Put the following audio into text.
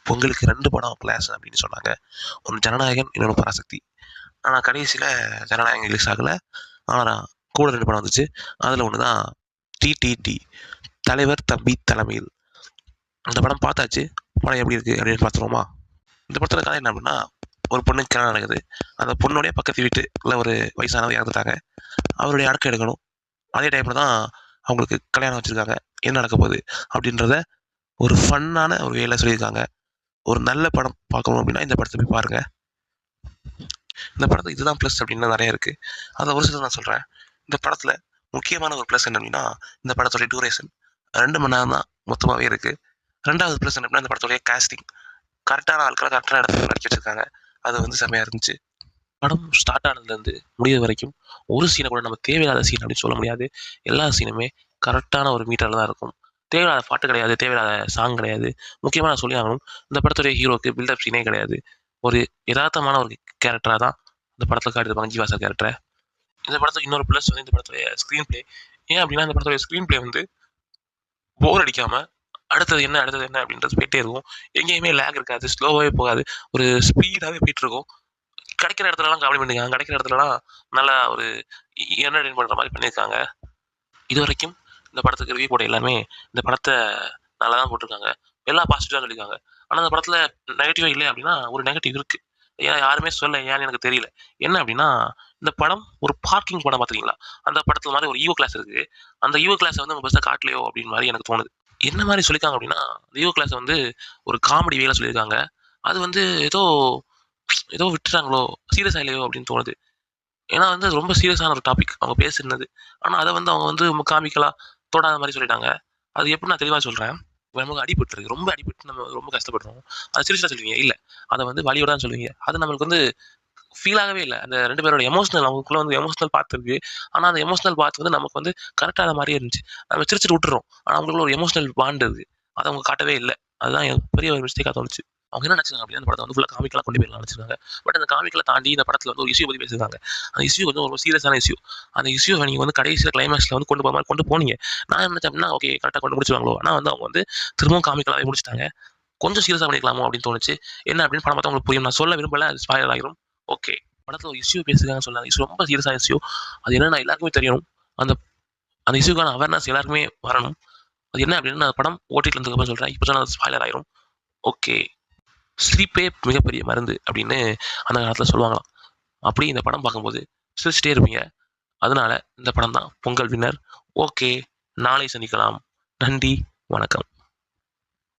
பொங்கலுக்கு 2 படம் கிளாஸ் அப்படின்னு சொன்னாங்க. ஒன்று ஜனநாயகன், இன்னொன்று பராசக்தி. ஆனால் கடைசியில் ஜனநாயகம் ரிலீஸ் ஆகலை. ஆனால் கூட 2 படம் வந்துச்சு. அதில் ஒன்று தான் டிடிடி, தலைவர் தம்பி தலைமையில். அந்த படம் பார்த்தாச்சு. படம் எப்படி இருக்குது அப்படின்னு பார்த்துருவோமா? இந்த படத்தில் கதை என்ன அப்படின்னா, ஒரு பொண்ணுக்கு கல்யாணம் நடக்குது. அந்த பொண்ணுடைய பக்கத்து வீட்டில் ஒரு வயசானவர் இறந்துட்டாங்க. அவருடைய அடக்கம் எடுக்கணும். அதே டைமில் தான் அவங்களுக்கு கல்யாணம் வச்சுருக்காங்க. என்ன நடக்க போகுது அப்படின்றத ஒரு ஃபன்னான ஒரு வேலை சொல்லியிருக்காங்க. ஒரு நல்ல படம் பார்க்கணும் அப்படின்னா இந்த படத்தை போய் பாருங்கள். இந்த படத்துக்கு இதுதான் ப்ளஸ் அப்படின்னா நிறைய இருக்குது. அதை ஒரு சில நான் சொல்கிறேன். இந்த படத்தில் முக்கியமான ஒரு ப்ளஸ் என்ன அப்படின்னா, இந்த படத்துடைய டியூரேஷன் 2 மணி நேரம் தான் மொத்தமாகவே இருக்குது. 2வது ப்ளஸ் என்ன அப்படின்னா, இந்த படத்துடைய காஸ்டிங் கரெக்டான ஆட்களை கரெக்டான இடத்துல நடிக்க வச்சுருக்காங்க. அது வந்து செம்மையாக இருந்துச்சு. படம் ஸ்டார்ட் ஆனதுலேருந்து முடிவு வரைக்கும் ஒரு சீனை கூட நம்ம தேவையில்லாத சீன் அப்படின்னு சொல்ல முடியாது. எல்லா சீனுமே கரெக்டான ஒரு மீட்டரில் தான் இருக்கும். தேவையில்லாத பாட்டு கிடையாது, தேவையில்லாத சாங் கிடையாது. முக்கியமாக நான் சொல்லி ஆகணும், இந்த படத்துடைய ஹீரோக்கு பில்டப் சீனே கிடையாது. ஒரு யதார்த்தமான ஒரு கேரக்டராக தான் இந்த படத்தில் காட்டியிருப்பாங்க ஜீவாசா கேரக்டரை. இந்த படத்துக்கு இன்னொரு ப்ளஸ் வந்து இந்த படத்துடைய ஸ்க்ரீன் பிளே. ஏன் அப்படின்னா இந்த படத்துடைய ஸ்க்ரீன் பிளே வந்து போர் அடிக்காமல் அடுத்தது என்ன அப்படின்றது போயிட்டே இருக்கும். எங்கேயுமே லேக் இருக்காது, ஸ்லோவாகவே போகாது, ஒரு ஸ்பீடாகவே போயிட்டு இருக்கும். கிடைக்கிற இடத்துலலாம் காமெடி பண்ணியிருக்காங்க. கிடைக்கிற இடத்துலலாம் நல்லா ஒரு என்டர்டெயின் பண்ணுற மாதிரி பண்ணியிருக்காங்க. இது வரைக்கும் இந்த படத்துக்கு ரிவ்யூ போட எல்லாமே இந்த படத்தை நல்லா தான் போட்டிருக்காங்க. எல்லாம் பாசிட்டிவாக சொல்லியிருக்காங்க. ஆனால் அந்த படத்தில் நெகட்டிவாக இல்லை அப்படின்னா ஒரு நெகட்டிவ் இருக்குது. ஏன்னா யாருமே சொல்ல, ஏன்னு எனக்கு தெரியல. என்ன அப்படின்னா, இந்த படம் ஒரு பார்க்கிங் படம் பார்த்துருக்கீங்களா? அந்த படத்தில் மாதிரி ஒரு ஈவோ கிளாஸ் இருக்குது. அந்த ஈவோ கிளாஸை வந்து நம்ம பெருசாக காட்டலையோ அப்படின்னு மாதிரி எனக்கு தோணுது. என்ன மாதிரி சொல்லியிருக்காங்க அப்படின்னா, ஈவோ கிளாஸை வந்து ஒரு காமெடி வேலை சொல்லியிருக்காங்க. அது வந்து ஏதோ விட்டுட்டாங்களோ, சீரியஸாக இல்லையோ அப்படின்னு தோணுது. ஏன்னா வந்து ரொம்ப சீரியஸான ஒரு டாபிக் அவங்க பேசியிருந்தது. ஆனால் அதை வந்து அவங்க வந்து காமிக்கலாக தொடாத மாதிரி சொல்லிட்டாங்க. அது எப்படி நான் தெளிவாக சொல்கிறேன். நமக்கு அடிபட்டுருக்கு, ரொம்ப அடிபட்டு நம்ம ரொம்ப கஷ்டப்படுறோம். அது சீரியஸாக சொல்லுவீங்க, இல்லை அதை வந்து வலியோட தான் சொல்லுவீங்க. அது நம்மளுக்கு வந்து ஃபீல் ஆகவே இல்லை. அந்த 2 பேரோட எமோஷனல் அவங்களுக்குள்ள வந்து எமோஷனல் பார்ட் இருக்கு. ஆனால் அந்த எமோஷனல் பார்ட் வந்து நமக்கு வந்து கரெக்டான மாதிரியே இருந்துச்சு. நம்ம சிரிச்சிட்டு விட்டுறோம். ஆனால் அவங்களுக்குள்ள ஒரு எமோஷனல் பாண்ட் இருக்கு. அதை அவங்க காட்டவே இல்லை. அதுதான் எனக்கு பெரிய ஒரு மிஸ்டேக்காக தோணுச்சு. அவங்க என்ன நினச்சாங்க அப்படின்னா, அந்த படத்தை வந்து ஃபுல்லாக காமிக்கலாக கொண்டு போயிடலாம் நினச்சிருக்காங்க. பட் அந்த காமிக்கலை தாண்டி இந்த படத்தில் வந்து ஒரு இஷ்யூ பற்றி பேசியிருக்காங்க. அந்த இஷ்யூ வந்து ஒரு சீரியஸான இஷ்யூ. அந்த இஷ்யூவை நீங்கள் வந்து கடைசியில் கிளைமேக்ஸில் வந்து கொண்டு போகிற மாதிரி கொண்டு போனீங்க. நான் என்ன நினச்சேன் அப்படின்னா, ஓகே கரெக்டாக கொண்டு முடிச்சுவாங்களோ. ஆனால் வந்து அவங்க வந்து திரும்பவும் காமிக்கலாகவே முடிச்சிட்டாங்க. கொஞ்சம் சீரியஸாக பண்ணிக்கலாமோ அப்படின்னு தோணுச்சு. என்ன அப்படின்னு படம் பார்த்தா உங்களுக்கு புரியும். நான் சொல்ல விரும்பல, அது ஸ்பாயிலர் ஆகிரும். ஓகே, படத்தில் ஒரு இஷ்யூ பேசியிருக்காங்கன்னு சொன்னாங்க. இஷ்யூ ரொம்ப சீரியஸான இஷ்யூ. அது என்னன்னா எல்லாருக்குமே தெரியணும். அந்த அந்த இஷ்யூக்கான அவேர்னஸ் எல்லாருக்குமே வரணும். அது என்ன அப்படின்னு நான் படம் ஓட்டிட்டு இருந்ததுக்கப்புறம் சொல்கிறேன். இப்போ தான் அது ஸ்பாயிலர் ஆகிரும். ஓகே, சிரிப்பே மிகப்பெரிய மருந்து அப்படின்னு அந்த காலத்தில் சொல்லுவாங்களாம். அப்படி இந்த படம் பார்க்கும்போது சிரிச்சிட்டே இருப்பீங்க. அதனால இந்த படம் தான் பொங்கல் வின்னர். ஓகே, நாளை சந்திக்கலாம். நன்றி, வணக்கம்.